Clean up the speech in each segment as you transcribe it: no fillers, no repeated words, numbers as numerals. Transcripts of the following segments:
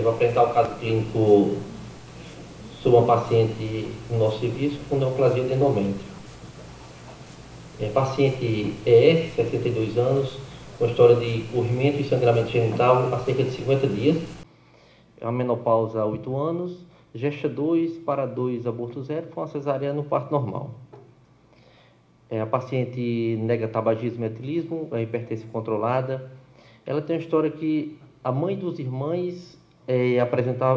vou apresentar o caso clínico sobre uma paciente no nosso serviço com neoplasia de endométrio. Paciente ES, 62 anos, com história de corrimento e sangramento genital há cerca de 50 dias, a menopausa há 8 anos, gesta 2 para 2, aborto 0, com a cesariana no parto normal. A paciente nega tabagismo e etilismo, é hipertensão controlada. Ela tem uma história que a mãe dos irmãos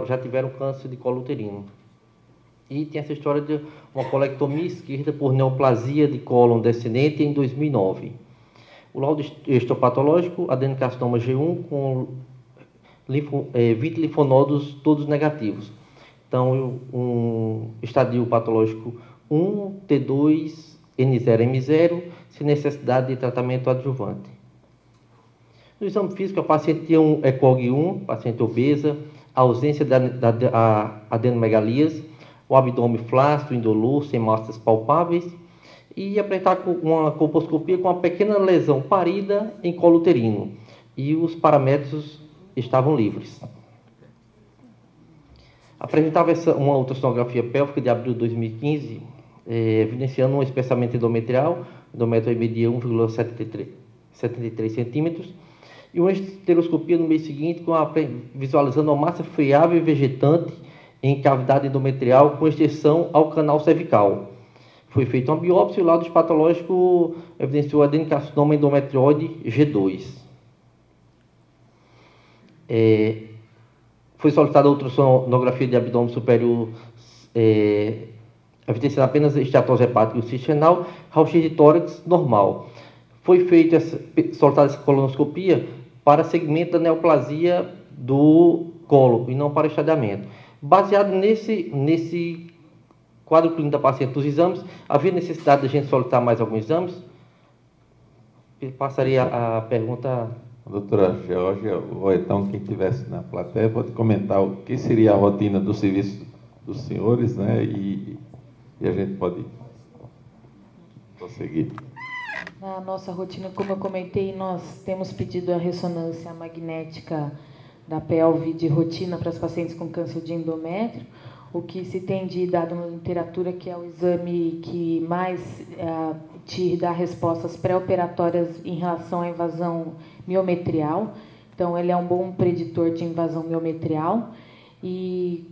já tiveram câncer de colo uterino. E tem essa história de uma colectomia esquerda por neoplasia de cólon descendente em 2009. O laudo histopatológico, adenocarcinoma G1 com 20 linfonodos todos negativos. Então, um estadio patológico 1, T2, N0, M0, sem necessidade de tratamento adjuvante. No exame físico, a paciente tinha um ECOG 1, paciente obesa, ausência da adenomegalias, o abdômen flácido, indolor, sem massas palpáveis, e apresentar com uma colposcopia com uma pequena lesão parida em colo uterino, e os paramétros estavam livres. Apresentava uma ultrassonografia pélvica de abril de 2015, evidenciando um espessamento endometrial, endométrio media 1,73 centímetros, e uma esteroscopia no mês seguinte, visualizando uma massa friável e vegetante em cavidade endometrial com extensão ao canal cervical. Foi feita uma biópsia e o laudo patológico evidenciou adenocarcinoma endometrioide G2. Foi solicitada a ultrassonografia de abdômen superior, evidenciando apenas esteatose hepática e cisto renal, raio-x de tórax normal. Foi solicitada essa colonoscopia para segmento da neoplasia do colo e não para estadiamento. Baseado nesse quadro clínico da paciente dos exames, havia necessidade de a gente solicitar mais alguns exames? Eu passaria a pergunta... Doutora Georgia, ou então quem estivesse na plateia pode comentar o que seria a rotina do serviço dos senhores, né? E a gente pode prosseguir. Na nossa rotina, como eu comentei, nós temos pedido a ressonância magnética da pelve de rotina para os pacientes com câncer de endométrio. O que se tem de dado na literatura que é o exame que mais te dá respostas pré-operatórias em relação à invasão miometrial. Então, ele é um bom preditor de invasão miometrial. E,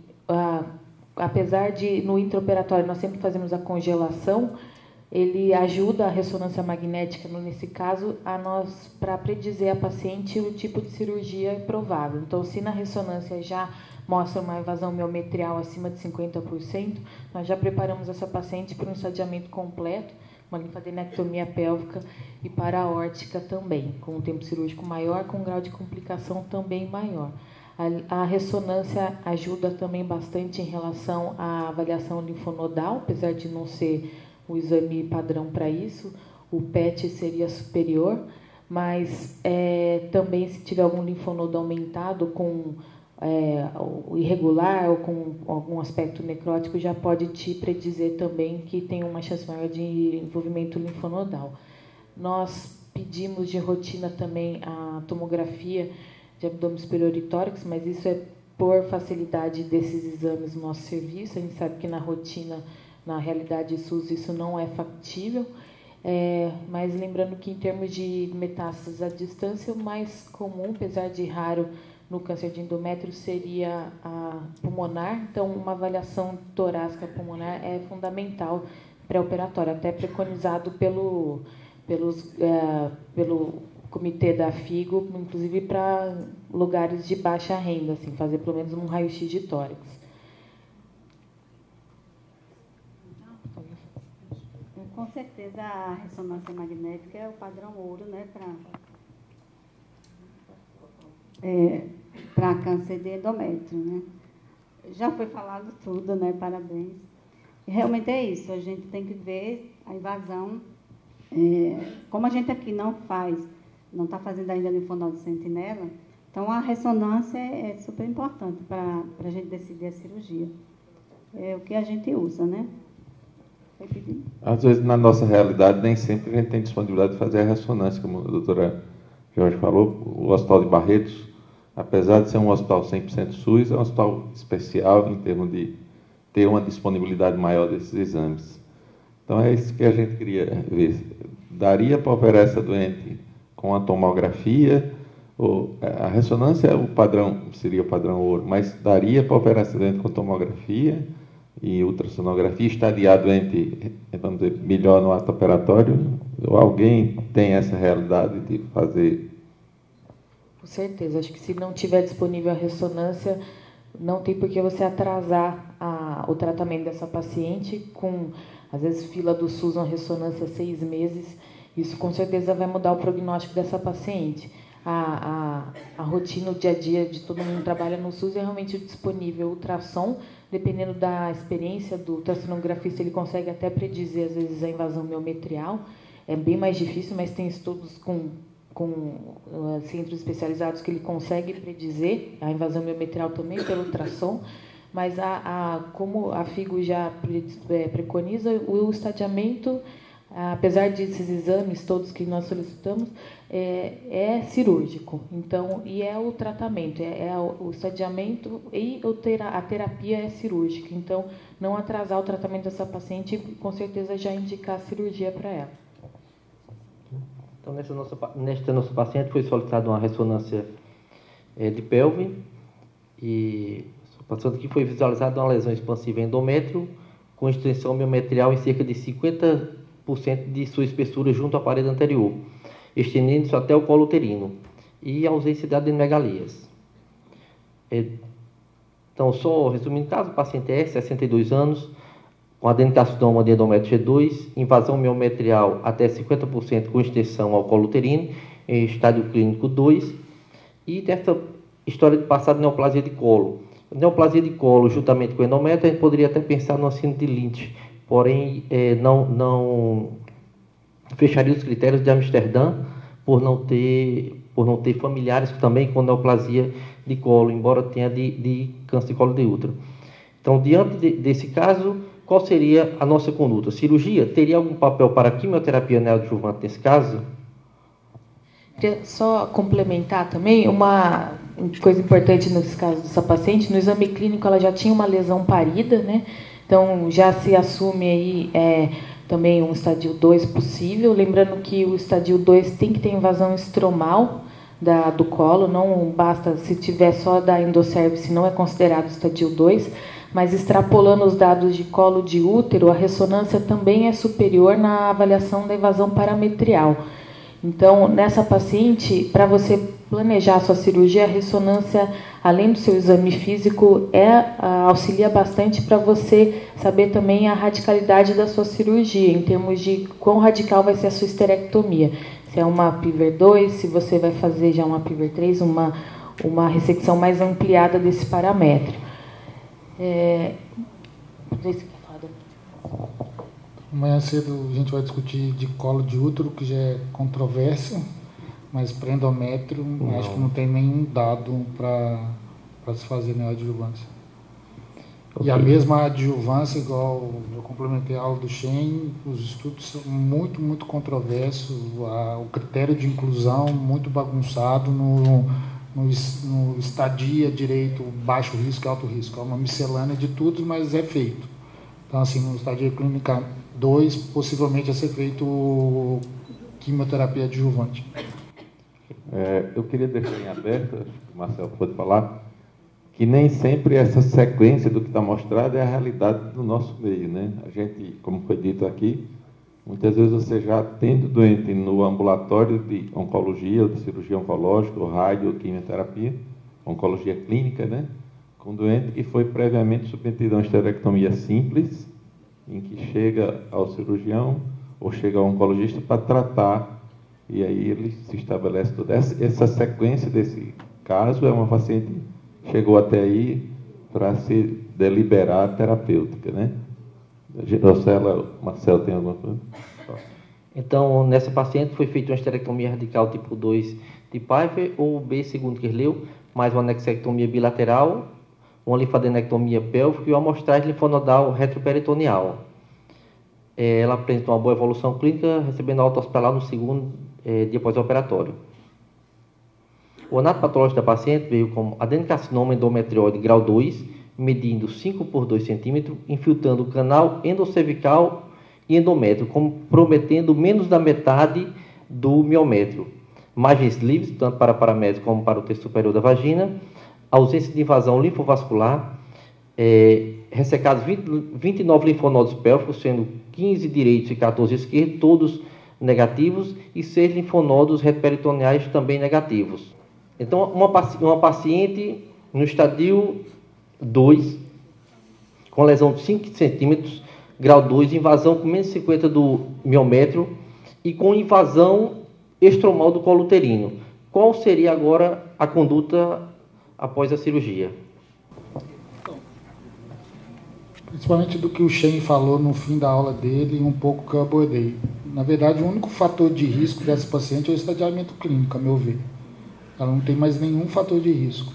apesar de, no intraoperatório, nós sempre fazemos a congelação, ele ajuda a ressonância magnética, nesse caso, para predizer a paciente o tipo de cirurgia provável. Então, se na ressonância já mostra uma invasão miometrial acima de 50%, nós já preparamos essa paciente para um estadiamento completo, uma linfadenectomia pélvica e paraórtica também, com um tempo cirúrgico maior, com um grau de complicação também maior. A ressonância ajuda também bastante em relação à avaliação linfonodal, apesar de não ser o exame padrão para isso, o PET seria superior, mas também se tiver algum linfonodo aumentado com irregular ou com algum aspecto necrótico, já pode te predizer também que tem uma chance maior de envolvimento linfonodal. Nós pedimos de rotina também a tomografia de abdômen superior e tórax, mas isso é por facilidade desses exames no nosso serviço. A gente sabe que na rotina, na realidade SUS, isso não é factível. Mas lembrando que em termos de metástases à distância, o mais comum, apesar de raro, no câncer de endométrio seria a pulmonar. Então, uma avaliação torácica pulmonar é fundamental pré-operatória, até preconizado pelo comitê da FIGO, inclusive para lugares de baixa renda, assim, fazer pelo menos um raio-x de tórax. Com certeza a ressonância magnética é o padrão ouro, né, para câncer de endométrio, né? Já foi falado tudo, né? Parabéns. Realmente é isso, a gente tem que ver a invasão. Como a gente aqui não está fazendo ainda linfonodo sentinela, então a ressonância é super importante para a gente decidir a cirurgia. É o que a gente usa, né? Às vezes, na nossa realidade, nem sempre a gente tem disponibilidade de fazer a ressonância, como a doutora Jorge falou. O Hospital de Barretos apesar de ser um hospital 100% SUS, é um hospital especial em termos de ter uma disponibilidade maior desses exames. Então, é isso que a gente queria ver. Daria para operar essa doente com a tomografia? Ou, a ressonância o padrão, seria o padrão ouro, mas daria para operar essa doente com tomografia e ultrassonografia, estadiar a doente, vamos dizer, melhor no ato operatório? Ou alguém tem essa realidade de fazer? Com certeza. Acho que se não tiver disponível a ressonância, não tem por que você atrasar o tratamento dessa paciente com, às vezes, fila do SUS, uma ressonância 6 meses. Isso, com certeza, vai mudar o prognóstico dessa paciente. A rotina, o dia a dia de todo mundo que trabalha no SUS é realmente disponível. O ultrassom, dependendo da experiência do ultrassonografista, ele consegue até predizer, às vezes, a invasão miometrial. É bem mais difícil, mas tem estudos com centros especializados que ele consegue predizer a invasão miometrial também pelo ultrassom. Mas, como a FIGO já preconiza, o estadiamento, apesar desses exames todos que nós solicitamos, é cirúrgico. Então, e é o tratamento, o estadiamento e a terapia é cirúrgica. Então, não atrasar o tratamento dessa paciente e, com certeza, já indicar a cirurgia para ela. Então, nesta nossa paciente foi solicitada uma ressonância de pelve e a paciente que foi visualizada uma lesão expansiva endométrio com extensão miometrial em cerca de 50% de sua espessura junto à parede anterior, estendendo-se até o colo uterino, e ausência de adenomegalias. Então, só resumindo o caso, o paciente é 62 anos, com adenocarcinoma de endométrio G2, invasão miometrial até 50% com extensão ao colo uterino, em estádio clínico 2, e dessa história de passado neoplasia de colo. Neoplasia de colo, juntamente com endométrio, a gente poderia até pensar no síndrome de Lynch, porém, não fecharia os critérios de Amsterdã por não ter familiares também com neoplasia de colo, embora tenha de câncer de colo de útero. Então, diante desse caso, qual seria a nossa conduta? Cirurgia? Teria algum papel para a quimioterapia neoadjuvante nesse caso? Queria só complementar também uma coisa importante nesse caso dessa paciente. No exame clínico, ela já tinha uma lesão parida, né? Então, já se assume aí também um estadio 2 possível. Lembrando que o estadio 2 tem que ter invasão estromal do colo, não basta se tiver só da endocervice, não é considerado estadio 2. Mas, extrapolando os dados de colo de útero, a ressonância também é superior na avaliação da invasão parametrial. Então, nessa paciente, para você planejar a sua cirurgia, a ressonância, além do seu exame físico, auxilia bastante para você saber também a radicalidade da sua cirurgia, em termos de quão radical vai ser a sua esterectomia. Se é uma PIVER 2, se você vai fazer já uma PIVER 3, uma ressecção mais ampliada desse paramétrio. Amanhã cedo a gente vai discutir de colo de útero, que já é controverso, mas para endométrio acho que não tem nenhum dado para se fazer neoadjuvância. Okay. E a mesma adjuvância, igual eu complementei a aula do Shen, os estudos são muito, muito controversos, o critério de inclusão muito bagunçado no estadia direito, baixo risco e alto risco. É uma miscelânea de tudo, mas é feito. Então, assim, no estadia clínica 2, possivelmente a ser feito quimioterapia adjuvante. Eu queria deixar em aberto, acho que o Marcelo pode falar, que nem sempre essa sequência do que está mostrado é a realidade do nosso meio, né? A gente, como foi dito aqui, muitas vezes você já tendo doente no ambulatório de oncologia, ou de cirurgia oncológica, ou rádio, ou quimioterapia, oncologia clínica, né? Com doente que foi previamente submetido a uma esterectomia simples, em que chega ao cirurgião ou chega ao oncologista para tratar, e aí ele se estabelece toda essa sequência desse caso. É uma paciente que chegou até aí para se deliberar a terapêutica, né? Marcelo, tem alguma coisa? Então, nessa paciente foi feita uma esterectomia radical tipo 2 de Pfeiffer ou B, segundo Kerleu, mais uma anexectomia bilateral, uma linfadenectomia pélvica e uma amostragem linfonodal retroperitoneal. Ela apresentou uma boa evolução clínica, recebendo alta hospitalar no segundo dia pós-operatório. O anato patológico da paciente veio como adenocarcinoma endometrióide grau 2, medindo 5 por 2 centímetros, infiltrando o canal endocervical e endométrio, comprometendo menos da metade do miométrio. Margens livres, tanto para paramétrio como para o terço superior da vagina. Ausência de invasão linfovascular. Ressecados 29 linfonodos pélvicos, sendo 15 direitos e 14 esquerdos, todos negativos, e 6 linfonodos retroperitoneais também negativos. Então, uma paciente no estadio 2, com lesão de 5 centímetros, grau 2, invasão com menos 50 do miométrio e com invasão estromal do colo uterino. Qual seria agora a conduta após a cirurgia? Principalmente do que o Shane falou no fim da aula dele e um pouco que eu abordei. Na verdade, o único fator de risco dessa paciente é o estadiamento clínico, a meu ver. Ela não tem mais nenhum fator de risco.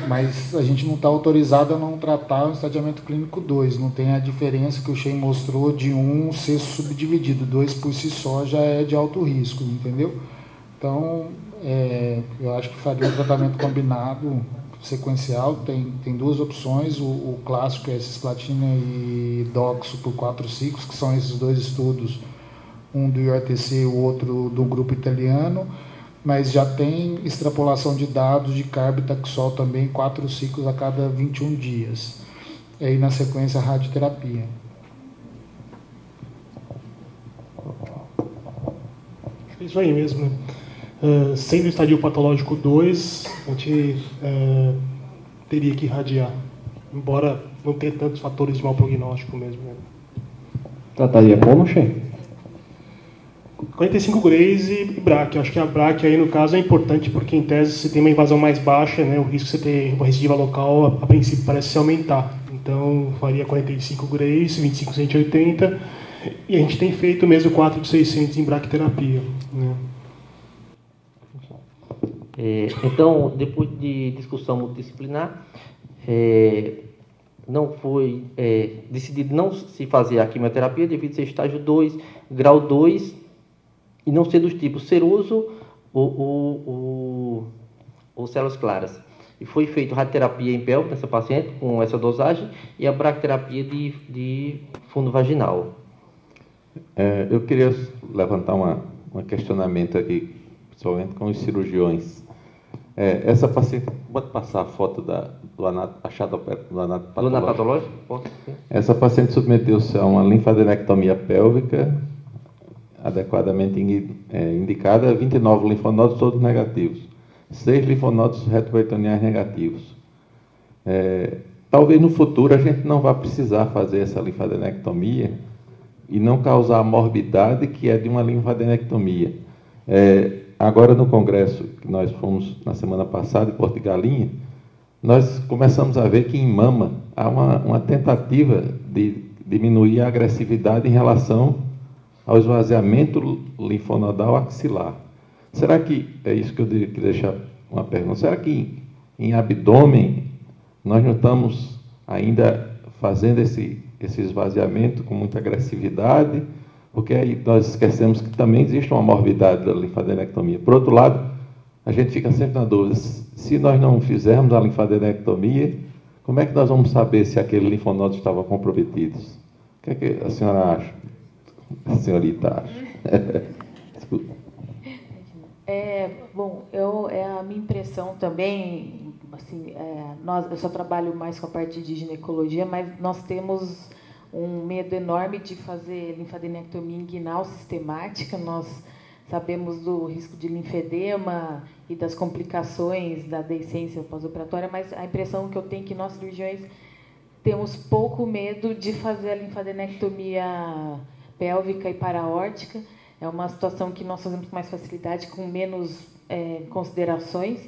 Mas a gente não está autorizado a não tratar o estadiamento clínico 2. Não tem a diferença que o Shane mostrou de 1 ser subdividido. 2 por si só já é de alto risco, entendeu? Então, eu acho que faria um tratamento combinado, sequencial. Tem duas opções. O clássico é cisplatina e doxo por 4 ciclos, que são esses 2 estudos, um do IORTC e o outro do grupo italiano. Mas já tem extrapolação de dados de carbo e taxol também, 4 ciclos a cada 21 dias. E aí, na sequência, a radioterapia. É isso aí mesmo, né? Sendo estadio patológico 2, a gente teria que irradiar, embora não tenha tantos fatores de mau prognóstico mesmo. Né? Trataria como, Che? 45 grays e braque. Acho que a braque aí, no caso, é importante porque, em tese, se tem uma invasão mais baixa, né, o risco de você ter uma recidiva local, a princípio, parece se aumentar. Então, faria 45 grays, 25 180, e a gente tem feito mesmo 4 de 600 em braquiterapia. Né? Então, depois de discussão multidisciplinar, não foi decidido não se fazer a quimioterapia devido a ser estágio 2, grau 2, e não ser dos tipos seroso ou células claras. E foi feita radioterapia em pelve nessa paciente, com essa dosagem, e a braquiterapia de fundo vaginal. Eu queria levantar um questionamento aqui, principalmente com os cirurgiões. Essa paciente, pode passar a foto do achado do anato patológico? Essa paciente submeteu-se a uma linfadenectomia pélvica, adequadamente indicada, 29 linfonodos todos negativos, 6 linfonodos retroperitoneais negativos. Talvez no futuro a gente não vá precisar fazer essa linfadenectomia e não causar a morbidade que é de uma linfadenectomia. Agora, no congresso que nós fomos na semana passada, em Porto de Galinha, nós começamos a ver que em mama há uma tentativa de diminuir a agressividade em relação ao esvaziamento linfonodal axilar. Será que, é isso que eu queria deixar uma pergunta, será que em abdômen nós não estamos ainda fazendo esse esvaziamento com muita agressividade? Porque aí nós esquecemos que também existe uma morbidade da linfadenectomia. Por outro lado, a gente fica sempre na dúvida, se nós não fizermos a linfadenectomia, como é que nós vamos saber se aquele linfonodo estava comprometidos? O que é que a senhora acha? A senhorita acha? Desculpa. Bom, a minha impressão também, assim, eu só trabalho mais com a parte de ginecologia, mas nós temos um medo enorme de fazer linfadenectomia inguinal sistemática. Nós sabemos do risco de linfedema e das complicações da deiscência pós-operatória, mas a impressão que eu tenho é que nós cirurgiões temos pouco medo de fazer a linfadenectomia pélvica e paraórtica. É uma situação que nós fazemos com mais facilidade, com menos considerações,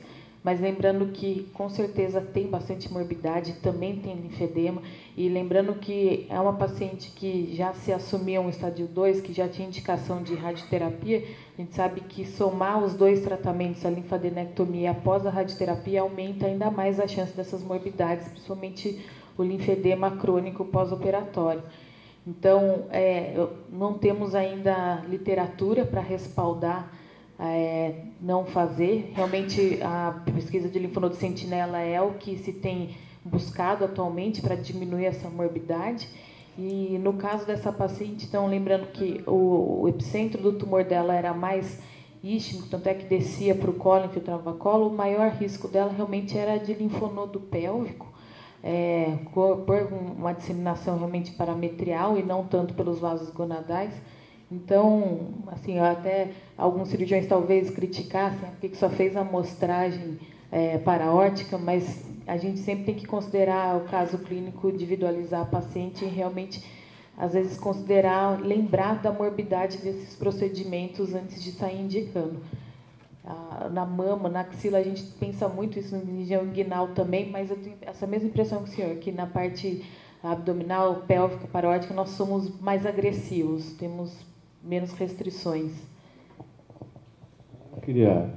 mas lembrando que, com certeza, tem bastante morbidade, também tem linfedema, e lembrando que é uma paciente que já se assumia um estádio 2, que já tinha indicação de radioterapia. A gente sabe que somar os 2 tratamentos, a linfadenectomia após a radioterapia, aumenta ainda mais a chance dessas morbidades, principalmente o linfedema crônico pós-operatório. Então, não temos ainda literatura para respaldar não fazer. Realmente, a pesquisa de linfonodo sentinela é o que se tem buscado atualmente para diminuir essa morbidade. E no caso dessa paciente, então, lembrando que o epicentro do tumor dela era mais ístmico, tanto é que descia para o colo, infiltrava colo, o maior risco dela realmente era de linfonodo pélvico, por uma disseminação realmente parametrial e não tanto pelos vasos gonadais. Então, assim, até alguns cirurgiões talvez criticassem porque só fez a amostragem paraórtica, mas a gente sempre tem que considerar o caso clínico, individualizar a paciente e realmente, às vezes, considerar, lembrar da morbidade desses procedimentos antes de sair indicando. Na mama, na axila, a gente pensa muito isso na região inguinal também, mas eu tenho essa mesma impressão que o senhor, que na parte abdominal, pélvica, parótica, nós somos mais agressivos, temos menos restrições. Eu queria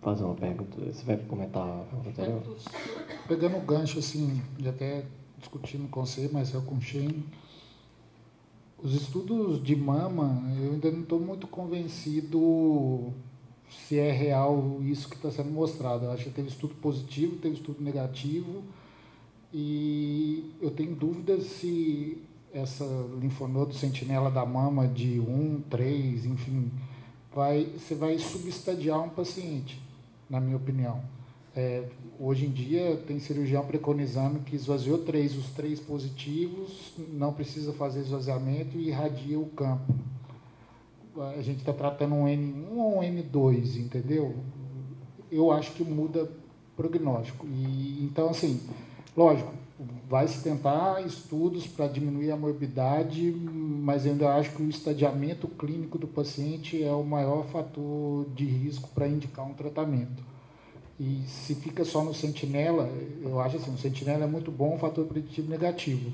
fazer uma pergunta. Você vai comentar a pergunta anterior? Pegando o gancho, assim, de até discutindo com você, mas eu com o Shane, os estudos de mama, eu ainda não estou muito convencido se é real isso que está sendo mostrado. Eu acho que teve estudo positivo, teve estudo negativo, e eu tenho dúvidas se essa linfonodo sentinela da mama de 1, 3, enfim, você vai subestadiar um paciente, na minha opinião. Hoje em dia, tem cirurgião preconizando que esvaziou os 3 positivos, não precisa fazer esvaziamento e irradia o campo. A gente está tratando um N1 ou um N2, entendeu? Eu acho que muda prognóstico. Então, assim, lógico, vai se tentar estudos para diminuir a morbidade, mas eu ainda acho que o estadiamento clínico do paciente é o maior fator de risco para indicar um tratamento. E se fica só no sentinela, eu acho assim, o sentinela é muito bom, fator preditivo negativo.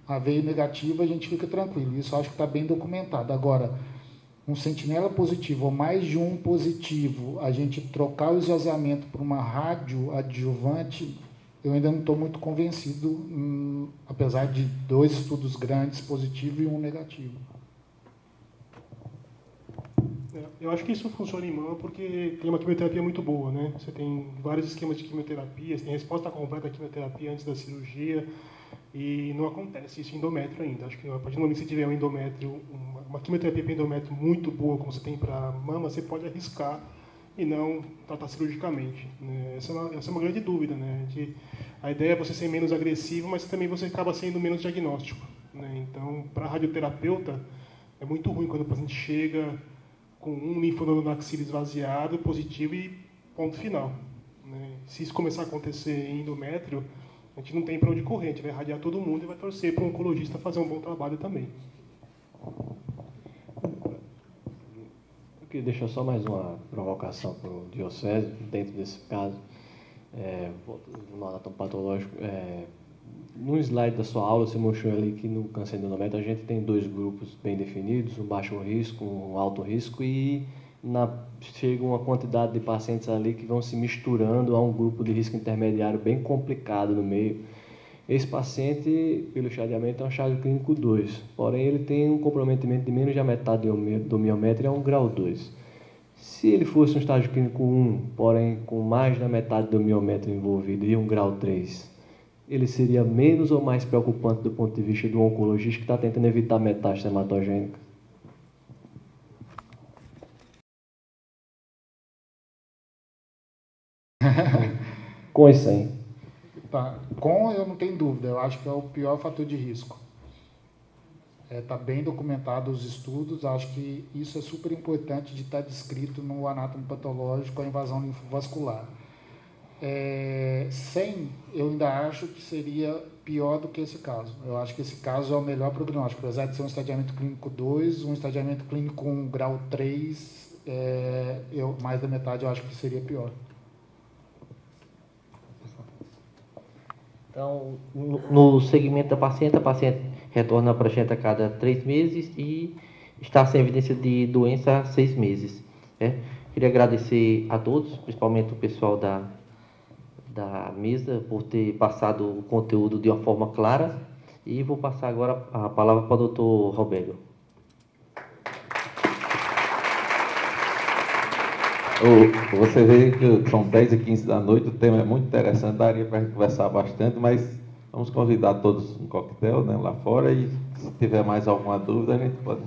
A veio negativa, a gente fica tranquilo. Isso eu acho que está bem documentado. Agora, um sentinela positivo ou mais de um positivo, a gente trocar o esvaziamento por uma rádio adjuvante, eu ainda não estou muito convencido, apesar de 2 estudos grandes positivos e um negativo. Eu acho que isso funciona em mama porque tem uma quimioterapia muito boa, né? Você tem vários esquemas de quimioterapia, você tem resposta completa à quimioterapia antes da cirurgia e não acontece isso em endométrio ainda. Acho que a partir do momento que você tiver um endométrio, uma quimioterapia para endométrio muito boa, como você tem para mama, você pode arriscar e não tratar cirurgicamente, né? Essa é uma grande dúvida, né? A ideia é você ser menos agressivo, mas também você acaba sendo menos diagnóstico, né? Então, para a radioterapeuta, é muito ruim quando o paciente chega com um linfonodo na axila esvaziado, positivo e ponto final, né? Se isso começar a acontecer em endométrio, a gente não tem para onde correr, a gente vai irradiar todo mundo e vai torcer para o oncologista fazer um bom trabalho também. Eu queria deixar só mais uma provocação para o Diocésio, dentro desse caso, no anátoma patológico. No slide da sua aula, você mostrou ali que no câncer de endométrio a gente tem 2 grupos bem definidos, um baixo risco, um alto risco, e chega uma quantidade de pacientes ali que vão se misturando a um grupo de risco intermediário bem complicado no meio. Esse paciente, pelo chadeamento, é um estágio clínico 2, porém ele tem um comprometimento de menos da metade do miométrio, é um grau 2. Se ele fosse um estágio clínico 1, porém com mais da metade do miométrio envolvido e um grau 3, ele seria menos ou mais preocupante do ponto de vista do oncologista que está tentando evitar metástase hematogênica? Com e sem. Tá. Com, eu não tenho dúvida, eu acho que é o pior fator de risco. Está bem documentado os estudos, acho que isso é super importante de estar descrito no anátomo patológico, a invasão linfovascular. Sem, eu ainda acho que seria pior do que esse caso. Eu acho que esse caso é o melhor prognóstico, apesar de ser um estadiamento clínico 2, um estadiamento clínico 1, grau 3, mais da metade eu acho que seria pior. Então, no segmento da paciente, a paciente retorna para a gente a cada 3 meses e está sem evidência de doença há 6 meses. Né? Queria agradecer a todos, principalmente o pessoal da mesa, por ter passado o conteúdo de uma forma clara. E vou passar agora a palavra para o Dr. Robério. Você vê que são 10h15 da noite, o tema é muito interessante, daria para a gente conversar bastante, mas vamos convidar todos um coquetel, né, lá fora, e se tiver mais alguma dúvida, a gente pode...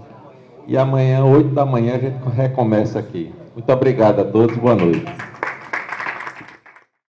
E amanhã, 8 da manhã, a gente recomeça aqui. Muito obrigado a todos, boa noite.